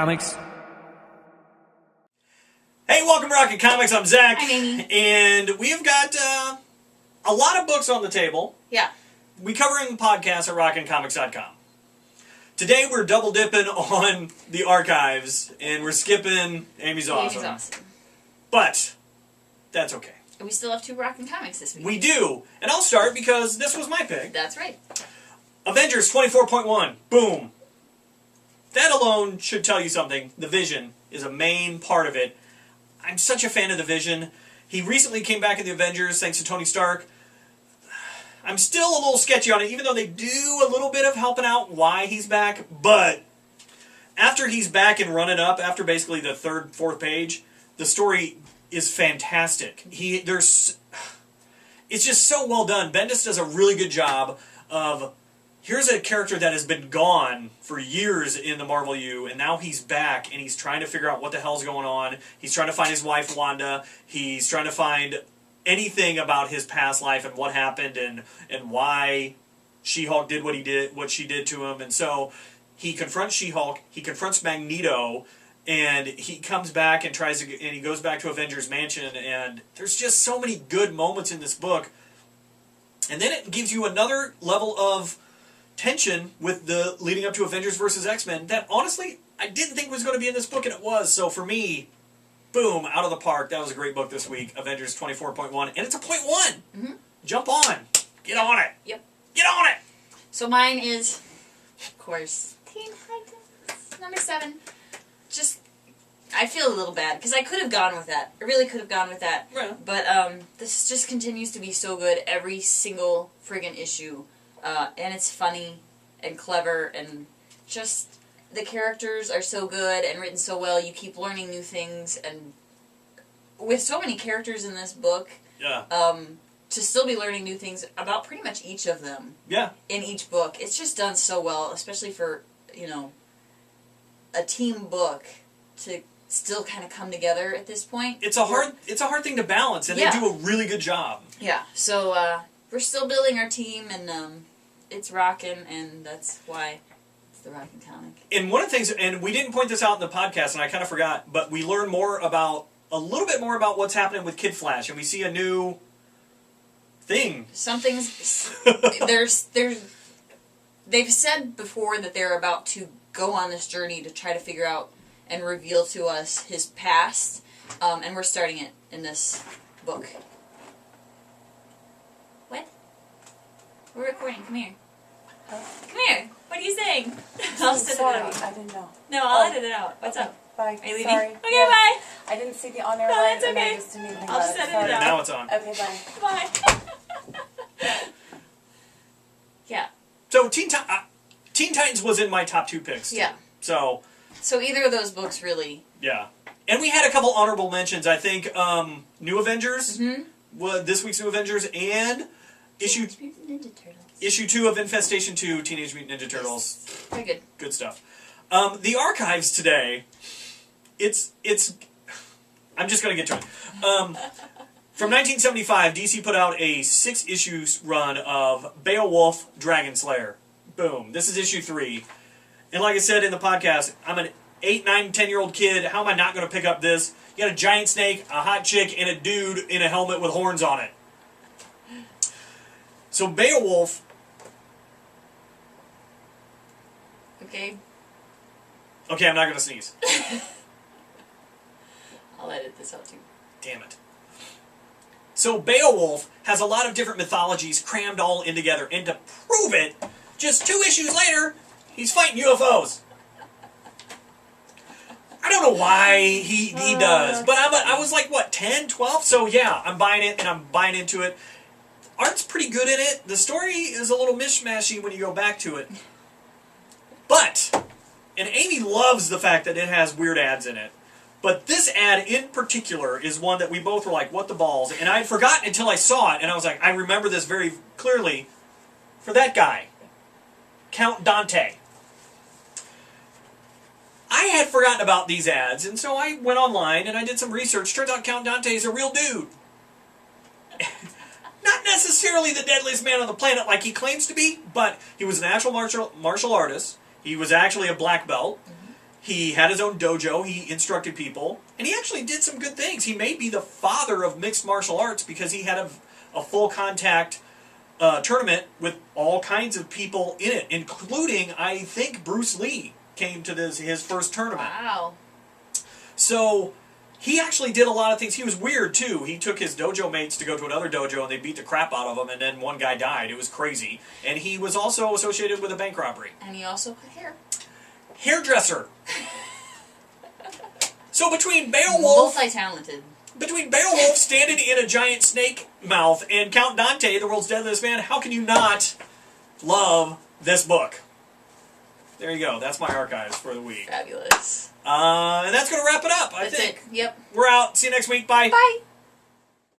Comics. Hey, welcome to Rockin Comics. I'm Zach. I'm Amy. And we've got a lot of books on the table. Yeah. We cover in the podcast at rockincomics.com. Today we're double dipping on the archives, and we're skipping Amy's Awesome. But that's okay. And we still have 2 Rockin Comics this week. We do. And I'll start because this was my pick. That's right. Avengers 24.1. Boom. That alone should tell you something. The Vision is a main part of it. I'm such a fan of the Vision. He recently came back in the Avengers thanks to Tony Stark. I'm still a little sketchy on it, even though they do a little bit of helping out why he's back. But after he's back and running up, after basically the 3rd, 4th page, the story is fantastic. It's just so well done. Bendis does a really good job of, here's a character that has been gone for years in the Marvel U, and now he's back, and he's trying to figure out what the hell's going on. He's trying to find his wife, Wanda. He's trying to find anything about his past life and what happened and why She-Hulk did what she did to him. And so he confronts She-Hulk, he confronts Magneto, and he comes back and he goes back to Avengers Mansion, and there's just so many good moments in this book. And then it gives you another level of tension with the leading up to Avengers vs. X-Men that honestly I didn't think was going to be in this book, and it was. So for me, boom, out of the park. That was a great book this week, Avengers 24.1, and it's a .1. Mm-hmm. Jump on. Get on it. Yep. Get on it. So mine is, of course, Teen Titans, number 7. Just, I feel a little bad, because I could have gone with that. I really could have gone with that. Yeah. But this just continues to be so good every single friggin' issue. And it's funny and clever, and just the characters are so good and written so well. You keep learning new things, and with so many characters in this book, yeah. To still be learning new things about pretty much each of them. Yeah. In each book, it's just done so well, especially for, you know, a team book to still kind of come together at this point. It's a hard thing to balance, and yeah. they do a really good job. Yeah. So we're still building our team, and it's rocking, and that's why it's the Rockin Comic. And one of the things, and we didn't point this out in the podcast, and I kind of forgot, but we learn a little bit more about what's happening with Kid Flash, and we see a new thing. They've said before that they're about to go on this journey to try to figure out and reveal to us his past, and we're starting it in this book. What? We're recording. Come here. Come here. What are you saying? I'll set it out. I didn't know. No, I'll edit it out. What's up? Bye. Are you leaving? Sorry. Okay, Yes. bye. I didn't see the on-air No, line, that's okay. and I just didn't even think I'll about just it. edit it Sorry. out. Now it's on. Okay, bye. Bye. Yeah. So Teen Titans was in my top 2 picks. Yeah. So either of those books really. yeah. And we had a couple honorable mentions. I think New Avengers, Mm-hmm. this week's New Avengers, and issue Ninja Turtles. Issue 2 of Infestation 2, Teenage Mutant Ninja Turtles. Very good. Good stuff. The archives today, it's I'm just going to get to it. From 1975, DC put out a 6-issue run of Beowulf, Dragon Slayer. Boom. This is issue 3. And like I said in the podcast, I'm an 8, 9, 10-year-old kid. How am I not going to pick up this? You got a giant snake, a hot chick, and a dude in a helmet with horns on it. So Beowulf... Okay, I'm not going to sneeze. I'll edit this out too. Damn it. So Beowulf has a lot of different mythologies crammed all in together, and to prove it, just 2 issues later, he's fighting UFOs. I don't know why he does, but I was like, what, 10, 12? So yeah, I'm buying it, and I'm buying into it. Art's pretty good in it. The story is a little mishmashy when you go back to it. But, and Amy loves the fact that it has weird ads in it. But this ad in particular is one that we both were like, what the balls? And I had forgotten until I saw it, and I was like, I remember this very clearly for that guy, Count Dante. I had forgotten about these ads, and so I went online and I did some research. Turns out Count Dante is a real dude. Not necessarily the deadliest man on the planet like he claims to be, but he was an actual martial artist. He was actually a black belt. He had his own dojo. He instructed people, and he actually did some good things. He may be the father of mixed martial arts because he had a full contact tournament with all kinds of people in it, including, I think, Bruce Lee came to his first tournament. Wow. So he actually did a lot of things. He was weird, too. He took his dojo mates to go to another dojo, and they beat the crap out of him, and then one guy died. It was crazy. And he was also associated with a bank robbery. And he also cut hair. Hairdresser. So between Beowulf... Multi-talented. Between Beowulf standing in a giant snake mouth and Count Dante, the world's deadliest man, how can you not love this book? There you go. That's my archives for the week. Fabulous. And that's going to wrap it up, I think. That's it. Yep. We're out. See you next week. Bye. Bye.